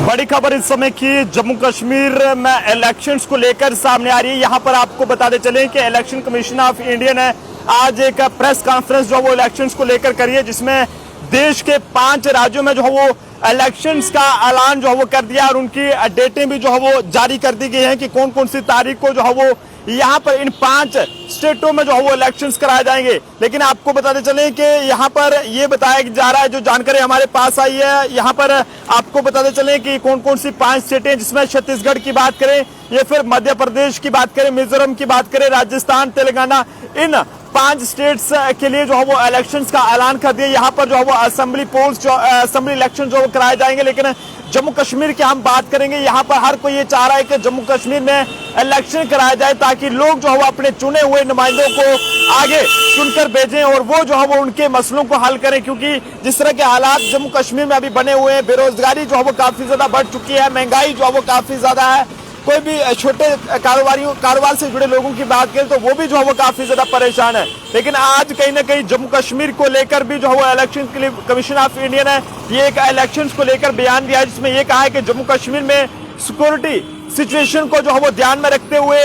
बड़ी खबर इस समय की जम्मू कश्मीर में इलेक्शंस को लेकर सामने आ रही है। यहां पर आपको बताते चले कि इलेक्शन कमीशन ऑफ इंडिया ने आज एक प्रेस कॉन्फ्रेंस जो वो इलेक्शंस को लेकर करी है, जिसमें देश के 5 राज्यों में जो है वो इलेक्शंस का ऐलान जो है वो कर दिया और उनकी डेटें भी जो है वो जारी कर दी गई हैं कि कौन कौन सी तारीख को जो है वो यहाँ पर इन 5 स्टेटों में जो है वो इलेक्शंस कराए जाएंगे। लेकिन आपको बताते चले कि यहाँ पर ये बताया जा रहा है, जो जानकारी हमारे पास आई है, यहाँ पर आपको बताते चले कि कौन कौन सी 5 स्टेटें, जिसमें छत्तीसगढ़ की बात करें या फिर मध्य प्रदेश की बात करें, मिजोरम की बात करें, राजस्थान, तेलंगाना, इन 5 स्टेट्स के लिए जो है वो इलेक्शंस का ऐलान कर दिया। यहाँ पर जो है वो असेंबली पोल्स असेंबली इलेक्शन जो कराए जाएंगे। लेकिन जम्मू कश्मीर की हम बात करेंगे, यहाँ पर हर कोई ये चाह रहा है कि जम्मू कश्मीर में इलेक्शन कराया जाए ताकि लोग जो है वो अपने चुने हुए नुमाइंदों को आगे चुनकर भेजें और वो जो है वो उनके मसलों को हल करें। क्योंकि जिस तरह के हालात जम्मू कश्मीर में अभी बने हुए हैं, बेरोजगारी जो है वो काफी ज्यादा बढ़ चुकी है, महंगाई जो है वो काफी ज्यादा है। कोई भी छोटे कारोबार से जुड़े लोगों की बात करें तो वो भी जो है वो काफी ज्यादा परेशान है। लेकिन आज कहीं ना कहीं जम्मू कश्मीर को लेकर भी जो है वो इलेक्शन कमीशन ऑफ इंडिया ने ये एक इलेक्शन को लेकर बयान दिया है, जिसमें ये कहा है कि जम्मू कश्मीर में सिक्योरिटी सिचुएशन को जो है वो ध्यान में रखते हुए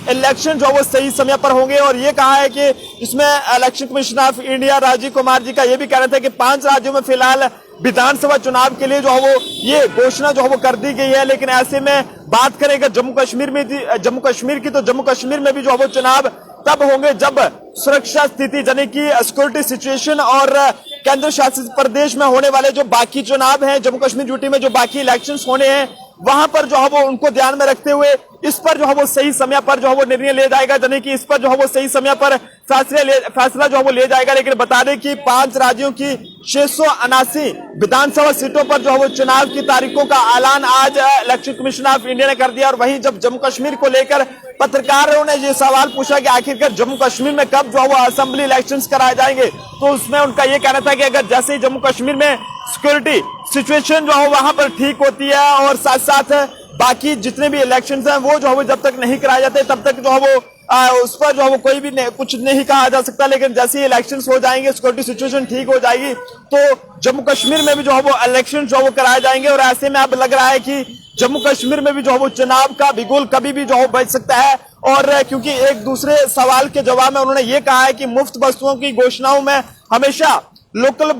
इलेक्शन जो है वो सही समय पर होंगे। और ये कहा है कि इसमें election commission of India Rajiv Kumar ji का ये भी कहना था कि 5 राज्यों में फिलहाल विधानसभा चुनाव के लिए जो है वो ये घोषणा जो है वो कर दी गई है। लेकिन ऐसे में बात करेंगे जम्मू कश्मीर की, तो जम्मू कश्मीर में भी जो है वो चुनाव तब होंगे जब सुरक्षा स्थिति यानी कि सिक्योरिटी सिचुएशन और केंद्र शासित प्रदेश में होने वाले जो बाकी चुनाव हैं, जम्मू कश्मीर यूटी में जो बाकी इलेक्शंस होने हैं, वहां पर जो है वो उनको ध्यान में रखते हुए इस पर जो है वो सही समय पर जो है वो निर्णय लिया जाएगा, यानी कि इस पर जो है वो सही समय पर फैसला जो है वो लिया जाएगा। लेकिन बता दें कि 5 राज्यों की 679 विधानसभा सीटों पर जो है वो चुनाव की तारीखों का ऐलान आज इलेक्शन कमीशन ऑफ इंडिया ने कर दिया। और वहीं जब जम्मू कश्मीर को लेकर पत्रकारों ने ये सवाल पूछा कि आखिरकार जम्मू कश्मीर में कब जो है वो असेंबली इलेक्शंस कराए जाएंगे, तो उसमें उनका ये कहना था कि अगर जैसे ही जम्मू कश्मीर में सिक्योरिटी सिचुएशन जो है वहां पर ठीक होती है और साथ साथ बाकी जितने भी इलेक्शंस हैं वो जो है वो जब तक नहीं कराए जाते तब तक जो है वो उस पर जो है वो कोई भी कुछ नहीं कहा जा सकता। लेकिन जैसे ही इलेक्शंस हो जाएंगे, सिक्योरिटी सिचुएशन ठीक हो जाएगी, तो जम्मू कश्मीर में भी जो है वो इलेक्शन जो है वो कराए जाएंगे। और ऐसे में अब लग रहा है कि जम्मू कश्मीर में भी जो है वो चुनाव का बिगुल कभी भी जो है बच सकता है। और क्योंकि एक दूसरे सवाल के जवाब में उन्होंने ये कहा है कि मुफ्त वस्तुओं की घोषणाओं में हमेशा लोकल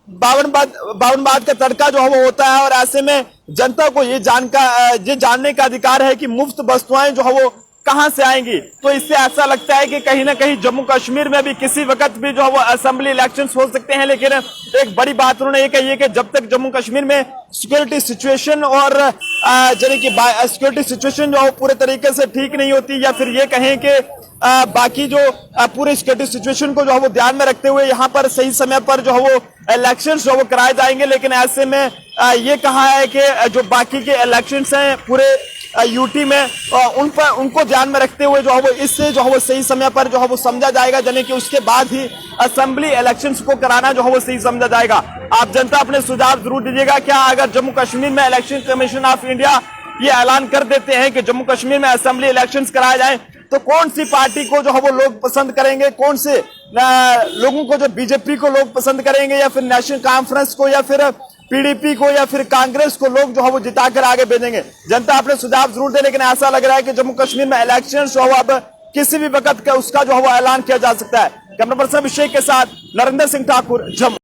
बावनबाद का तड़का जो है वो होता है। और ऐसे में जनता को ये जानने का अधिकार है कि मुफ्त वस्तुएं जो है वो कहां से आएंगी। तो इससे ऐसा लगता है कि कहीं ना कहीं जम्मू कश्मीर में भी किसी वक्त भी जो है वो असेंबली इलेक्शंस हो सकते हैं। लेकिन एक बड़ी बात उन्होंने ये कही है कि जब तक जम्मू कश्मीर में सिक्योरिटी सिचुएशन और यानी कि सिक्योरिटी सिचुएशन जो है पूरे तरीके से ठीक नहीं होती, या फिर ये कहें कि बाकी जो पूरे सिक्योरिटी सिचुएशन को जो है वो ध्यान में रखते हुए यहाँ पर सही समय पर जो है वो इलेक्शंस जो है वो कराए जाएंगे। लेकिन ऐसे में ये कहा है कि जो बाकी के इलेक्शंस हैं पूरे यूटी में उनको ध्यान में रखते हुए जो है वो इससे जो है वो सही समय पर जो है वो समझा जाएगा, यानी कि उसके बाद ही असेंबली इलेक्शंस को कराना जो है वो सही समझा जाएगा। आप जनता अपने सुझाव जरूर दीजिएगा। क्या अगर जम्मू कश्मीर में इलेक्शन कमीशन ऑफ इंडिया ये ऐलान कर देते हैं कि जम्मू कश्मीर में असेंबली इलेक्शंस कराए जाए, तो कौन सी पार्टी को जो है वो लोग पसंद करेंगे, कौन से लोगों को, जो बीजेपी को लोग पसंद करेंगे या फिर नेशनल कॉन्फ्रेंस को या फिर पीडीपी को या फिर कांग्रेस को लोग जो है वो जिताकर आगे भेजेंगे? जनता अपने सुझाव जरूर दे। लेकिन ऐसा लग रहा है कि जम्मू कश्मीर में इलेक्शन जो है अब किसी भी वक्त का उसका जो है वो ऐलान किया जा सकता है। कैमरा पर्सन अभिषेक के साथ नरेंद्र सिंह ठाकुर, जम्मू।